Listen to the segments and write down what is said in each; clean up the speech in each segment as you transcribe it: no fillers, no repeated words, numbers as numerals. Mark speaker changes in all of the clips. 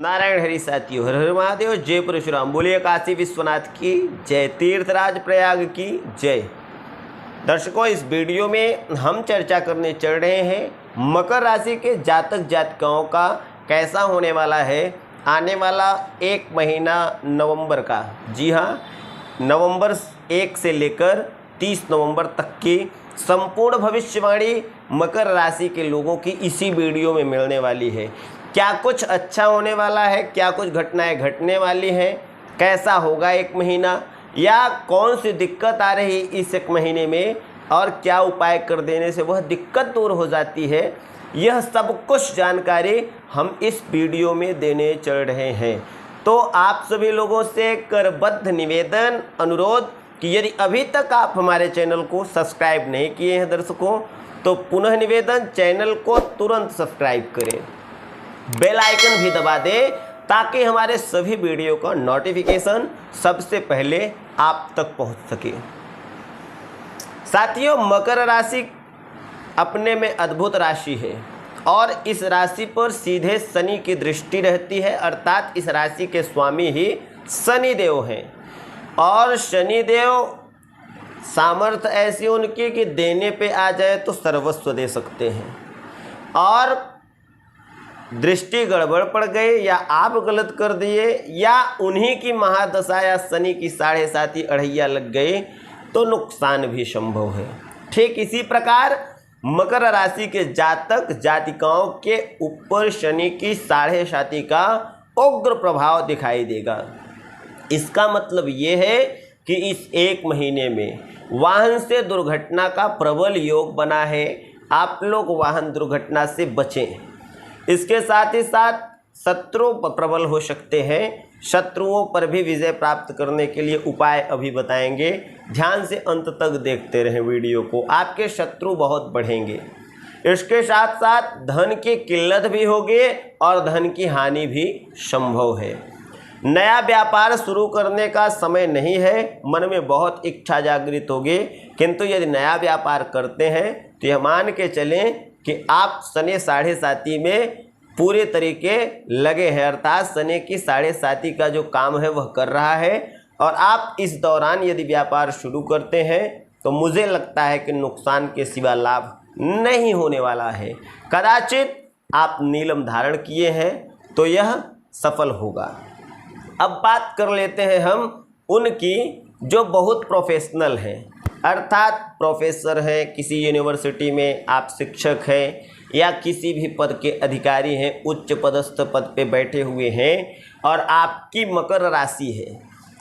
Speaker 1: नारायण हरि साथियों, हर हर महादेव, जय परशुराम। बोलिए काशी विश्वनाथ की जय, तीर्थराज प्रयाग की जय। दर्शकों, इस वीडियो में हम चर्चा करने चल रहे हैं मकर राशि के जातक जातिकाओं का कैसा होने वाला है आने वाला एक महीना नवंबर का। जी हाँ, नवंबर 1 से लेकर 30 नवंबर तक की संपूर्ण भविष्यवाणी मकर राशि के लोगों की इसी वीडियो में मिलने वाली है। क्या कुछ अच्छा होने वाला है, क्या कुछ घटनाएं घटने वाली हैं, कैसा होगा एक महीना, या कौन सी दिक्कत आ रही इस एक महीने में और क्या उपाय कर देने से वह दिक्कत दूर हो जाती है, यह सब कुछ जानकारी हम इस वीडियो में देने चल रहे हैं। तो आप सभी लोगों से करबद्ध निवेदन, अनुरोध कि यदि अभी तक आप हमारे चैनल को सब्सक्राइब नहीं किए हैं दर्शकों, तो पुनः निवेदन, चैनल को तुरंत सब्सक्राइब करें, बेल आइकन भी दबा दें ताकि हमारे सभी वीडियो का नोटिफिकेशन सबसे पहले आप तक पहुंच सके। साथियों, मकर राशि अपने में अद्भुत राशि है और इस राशि पर सीधे शनि की दृष्टि रहती है, अर्थात इस राशि के स्वामी ही शनिदेव हैं। और शनिदेव सामर्थ्य ऐसी उनकी कि देने पे आ जाए तो सर्वस्व दे सकते हैं, और दृष्टि गड़बड़ पड़ गई या आप गलत कर दिए या उन्हीं की महादशा या शनि की 7.5 अढ़ैया लग गई तो नुकसान भी संभव है। ठीक इसी प्रकार मकर राशि के जातक जातिकाओं के ऊपर शनि की 7.5 का उग्र प्रभाव दिखाई देगा। इसका मतलब ये है कि इस एक महीने में वाहन से दुर्घटना का प्रबल योग बना है। आप लोग वाहन दुर्घटना से बचें। इसके साथ ही साथ शत्रु प्रबल हो सकते हैं। शत्रुओं पर भी विजय प्राप्त करने के लिए उपाय अभी बताएंगे। ध्यान से अंत तक देखते रहें वीडियो को, आपके शत्रु बहुत बढ़ेंगे। इसके साथ साथ धन की किल्लत भी होगी और धन की हानि भी संभव है। नया व्यापार शुरू करने का समय नहीं है। मन में बहुत इच्छा जागृत होगी, किंतु यदि नया व्यापार करते हैं तो यह मान के चलें कि आप शनि 7.5 में पूरे तरीके लगे हैं, अर्थात शनि की 7.5 का जो काम है वह कर रहा है। और आप इस दौरान यदि व्यापार शुरू करते हैं तो मुझे लगता है कि नुकसान के सिवा लाभ नहीं होने वाला है। कदाचित आप नीलम धारण किए हैं तो यह सफल होगा। अब बात कर लेते हैं हम उनकी जो बहुत प्रोफेशनल हैं, अर्थात प्रोफेसर हैं, किसी यूनिवर्सिटी में आप शिक्षक हैं या किसी भी पद के अधिकारी हैं, उच्च पदस्थ पद पे बैठे हुए हैं और आपकी मकर राशि है,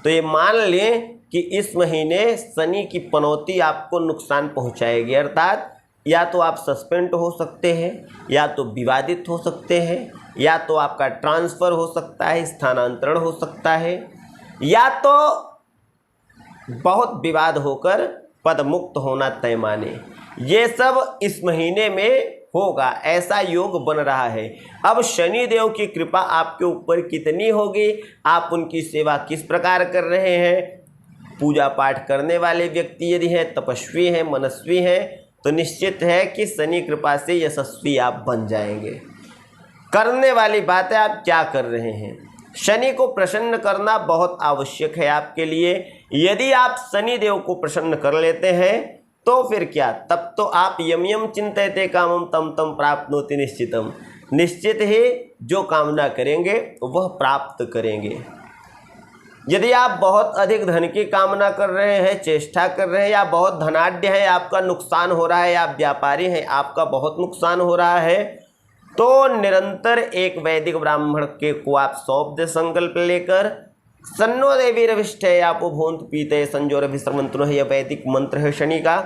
Speaker 1: तो ये मान लें कि इस महीने शनि की पनौती आपको नुकसान पहुंचाएगी। अर्थात या तो आप सस्पेंड हो सकते हैं, या तो विवादित हो सकते हैं, या तो आपका ट्रांसफ़र हो सकता है, स्थानांतरण हो सकता है, या तो बहुत विवाद होकर पद मुक्त होना तय माने। ये सब इस महीने में होगा, ऐसा योग बन रहा है। अब शनि देव की कृपा आपके ऊपर कितनी होगी, आप उनकी सेवा किस प्रकार कर रहे हैं, पूजा पाठ करने वाले व्यक्ति यदि हैं, तपस्वी हैं, मनस्वी हैं, तो निश्चित है कि शनि कृपा से यशस्वी आप बन जाएंगे। करने वाली बात है आप क्या कर रहे हैं। शनि को प्रसन्न करना बहुत आवश्यक है आपके लिए। यदि आप शनि देव को प्रसन्न कर लेते हैं तो फिर क्या, तब तो आप यम यम चिंतयते कामम तम तम प्राप्नोति निश्चितम, निश्चित ही जो कामना करेंगे वह प्राप्त करेंगे। यदि आप बहुत अधिक धन की कामना कर रहे हैं, चेष्टा कर रहे हैं, या बहुत धनाढ्य है, आपका नुकसान हो रहा है, आप व्यापारी हैं, आपका बहुत नुकसान हो रहा है, तो निरंतर एक वैदिक ब्राह्मण के को आप सौंप दे संकल्प लेकर। सन्नो देवी रविष्ठे आपो भोंत पीते संजोर अभिश्रमंतु, यह वैदिक मंत्र है शनि का।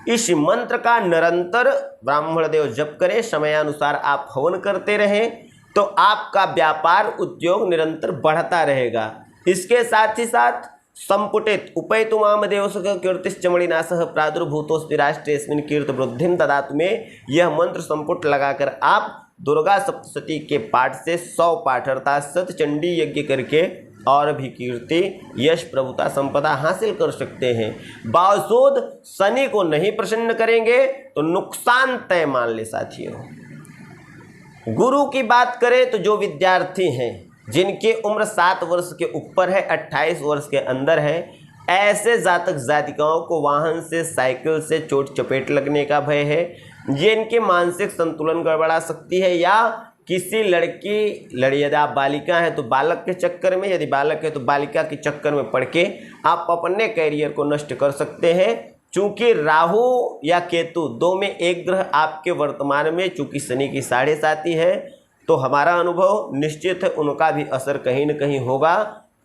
Speaker 1: इस मंत्र का निरंतर ब्राह्मण देव जप करें, समयानुसार आप हवन करते रहें, तो आपका व्यापार उद्योग निरंतर बढ़ता रहेगा। इसके साथ ही साथ संपुटित उपैतु माम देवसुख कीर्तिश्च मणिनाशः प्रादुर्भूतोऽस्ति राष्ट्रेऽस्मिन् कीर्ति वृद्धिं ददातु में यह मंत्र संपुट लगाकर आप दुर्गा सप्तशती के पाठ से 100 पाठ अर्थात सतचंडी यज्ञ करके और भी कीर्ति, यश, प्रभुता, संपदा हासिल कर सकते हैं। बावजूद शनि को नहीं प्रसन्न करेंगे तो नुकसान तय मान ले साथियों। गुरु की बात करें तो जो विद्यार्थी हैं जिनकी उम्र 7 वर्ष के ऊपर है, 28 वर्ष के अंदर है, ऐसे जातक जातिकाओं को वाहन से, साइकिल से चोट चपेट लगने का भय है। ये इनके मानसिक संतुलन गड़बड़ा सकती है, या किसी लड़की यदि आप बालिका हैं तो बालक के चक्कर में, यदि बालक है तो बालिका के चक्कर में पड़ के आप अपने कैरियर को नष्ट कर सकते हैं। चूंकि राहु या केतु दो में एक ग्रह आपके वर्तमान में, चूंकि शनि की 7.5 है, तो हमारा अनुभव निश्चित है उनका भी असर कहीं न कहीं होगा,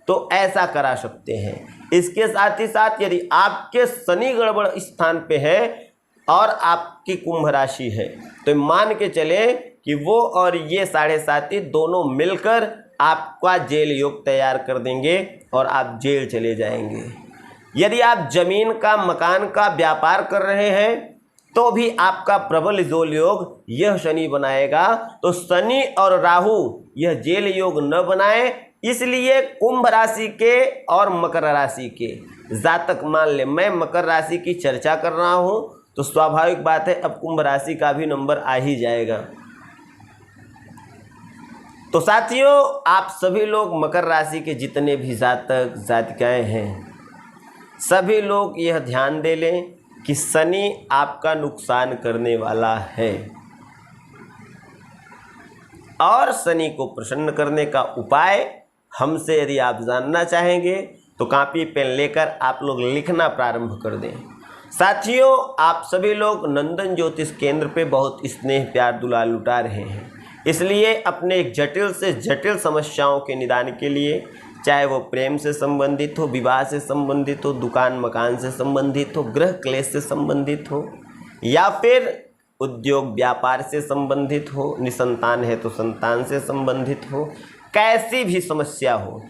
Speaker 1: तो ऐसा करा सकते हैं। इसके साथ ही साथ यदि आपके शनि गड़बड़ स्थान पे है और आपकी कुंभ राशि है, तो मान के चले कि वो और ये 7.5 दोनों मिलकर आपका जेल योग तैयार कर देंगे और आप जेल चले जाएंगे। यदि आप जमीन का, मकान का व्यापार कर रहे हैं तो भी आपका प्रबल जेल योग यह शनि बनाएगा। तो शनि और राहु यह जेल योग न बनाए, इसलिए कुंभ राशि के और मकर राशि के जातक, मान ले मैं मकर राशि की चर्चा कर रहा हूं तो स्वाभाविक बात है अब कुंभ राशि का भी नंबर आ ही जाएगा। तो साथियों, आप सभी लोग मकर राशि के जितने भी जातक जातिकाएं हैं, सभी लोग यह ध्यान दे लें कि शनि आपका नुकसान करने वाला है, और शनि को प्रसन्न करने का उपाय हमसे यदि आप जानना चाहेंगे तो कॉपी पेन लेकर आप लोग लिखना प्रारंभ कर दें। साथियों, आप सभी लोग नंदन ज्योतिष केंद्र पे बहुत स्नेह प्यार दुलार लुटा रहे हैं, इसलिए अपने जटिल से जटिल समस्याओं के निदान के लिए, चाहे वो प्रेम से संबंधित हो, विवाह से संबंधित हो, दुकान मकान से संबंधित हो, गृह क्लेश से संबंधित हो, या फिर उद्योग व्यापार से संबंधित हो, निसंतान है तो संतान से संबंधित हो, कैसी भी समस्या हो,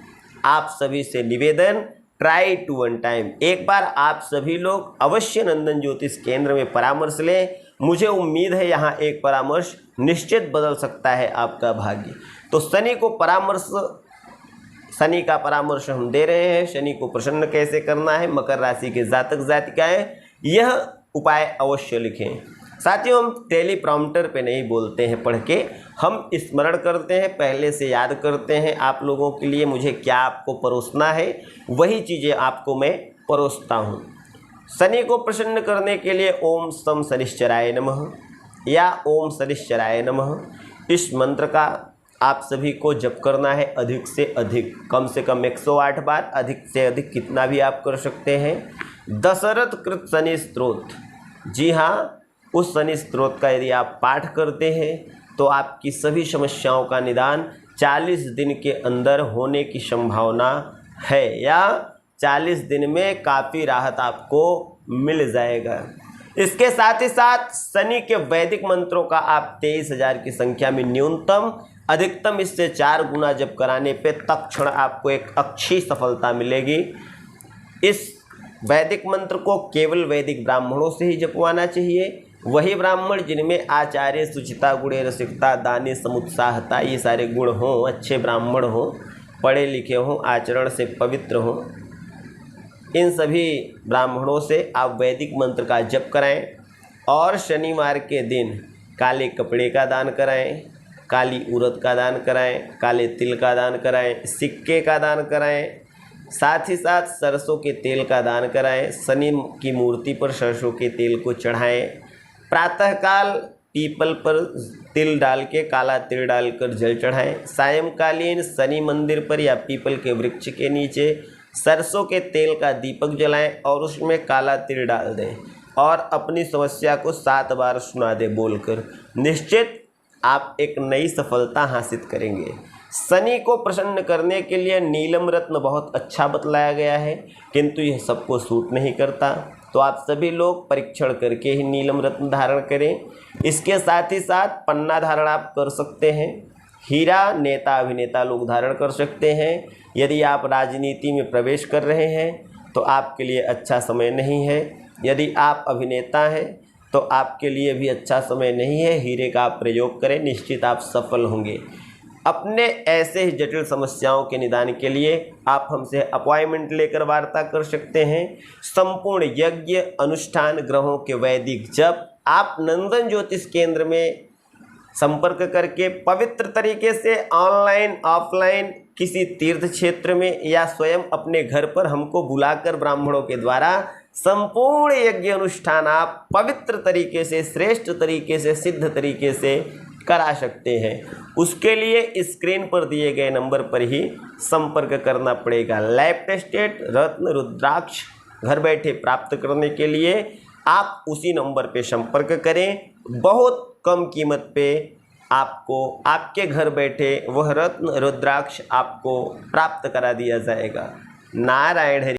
Speaker 1: आप सभी से निवेदन, ट्राई टू वन टाइम एक बार आप सभी लोग अवश्य नंदन ज्योतिष केंद्र में परामर्श लें। मुझे उम्मीद है यहाँ एक परामर्श निश्चित बदल सकता है आपका भाग्य। तो शनि का परामर्श हम दे रहे हैं। शनि को प्रसन्न कैसे करना है, मकर राशि के जातक जातिकाएं यह उपाय अवश्य लिखें। साथियों, हम टेलीप्रॉम्प्टर पे नहीं बोलते हैं पढ़ के, हम स्मरण करते हैं, पहले से याद करते हैं। आप लोगों के लिए मुझे क्या आपको परोसना है वही चीज़ें आपको मैं परोसता हूँ। शनि को प्रसन्न करने के लिए ओम सम शनिश्चराय नमः या ओम शनिश्चराय नमः इस मंत्र का आप सभी को जप करना है अधिक से अधिक, कम से कम 108 बार, अधिक से अधिक कितना भी आप कर सकते हैं। दशरथ कृत शनि स्तोत्र, जी हाँ, उस शनि स्तोत्र का यदि आप पाठ करते हैं तो आपकी सभी समस्याओं का निदान 40 दिन के अंदर होने की संभावना है, या 40 दिन में काफ़ी राहत आपको मिल जाएगा। इसके साथ ही साथ शनि के वैदिक मंत्रों का आप 23,000 की संख्या में न्यूनतम, अधिकतम इससे 4 गुना जप कराने पे तत्क्षण आपको एक अच्छी सफलता मिलेगी। इस वैदिक मंत्र को केवल वैदिक ब्राह्मणों से ही जपवाना चाहिए, वही ब्राह्मण जिनमें आचार्य, शुचिता, गुणे, रसिकता, दाने, समुत्साहता ये सारे गुण हों, अच्छे ब्राह्मण हों, पढ़े लिखे हों, आचरण से पवित्र हों, इन सभी ब्राह्मणों से आप वैदिक मंत्र का जप कराएं। और शनिवार के दिन काले कपड़े का दान कराएं, काली उड़द का दान कराएं, काले तिल का दान कराएं, सिक्के का दान कराएं, साथ ही साथ सरसों के तेल का दान कराएं। शनि की मूर्ति पर सरसों के तेल को चढ़ाएं। प्रातःकाल पीपल पर तिल डाल के, काला तिल डालकर जल चढ़ाएं। सायंकालीन शनि मंदिर पर या पीपल के वृक्ष के नीचे सरसों के तेल का दीपक जलाएं और उसमें काला तिल डाल दें और अपनी समस्या को 7 बार सुना दें बोलकर। निश्चित आप एक नई सफलता हासिल करेंगे। शनि को प्रसन्न करने के लिए नीलम रत्न बहुत अच्छा बतलाया गया है, किंतु यह सबको सूट नहीं करता, तो आप सभी लोग परीक्षण करके ही नीलम रत्न धारण करें। इसके साथ ही साथ पन्ना धारण आप कर सकते हैं। हीरा नेता अभिनेता लोग धारण कर सकते हैं। यदि आप राजनीति में प्रवेश कर रहे हैं तो आपके लिए अच्छा समय नहीं है। यदि आप अभिनेता हैं तो आपके लिए भी अच्छा समय नहीं है। हीरे का आप प्रयोग करें, निश्चित आप सफल होंगे। अपने ऐसे ही जटिल समस्याओं के निदान के लिए आप हमसे अपॉइंटमेंट लेकर वार्ता कर सकते हैं। संपूर्ण यज्ञ अनुष्ठान, ग्रहों के वैदिक जप आप नंदन ज्योतिष केंद्र में संपर्क करके पवित्र तरीके से ऑनलाइन ऑफलाइन किसी तीर्थ क्षेत्र में या स्वयं अपने घर पर हमको बुलाकर ब्राह्मणों के द्वारा संपूर्ण यज्ञ अनुष्ठान आप पवित्र तरीके से, श्रेष्ठ तरीके से, सिद्ध तरीके से करा सकते हैं। उसके लिए स्क्रीन पर दिए गए नंबर पर ही संपर्क करना पड़ेगा। लैब टेस्टेड रत्न रुद्राक्ष घर बैठे प्राप्त करने के लिए आप उसी नंबर पे संपर्क करें। बहुत कम कीमत पे आपको आपके घर बैठे वह रत्न रुद्राक्ष आपको प्राप्त करा दिया जाएगा। नारायण हरि।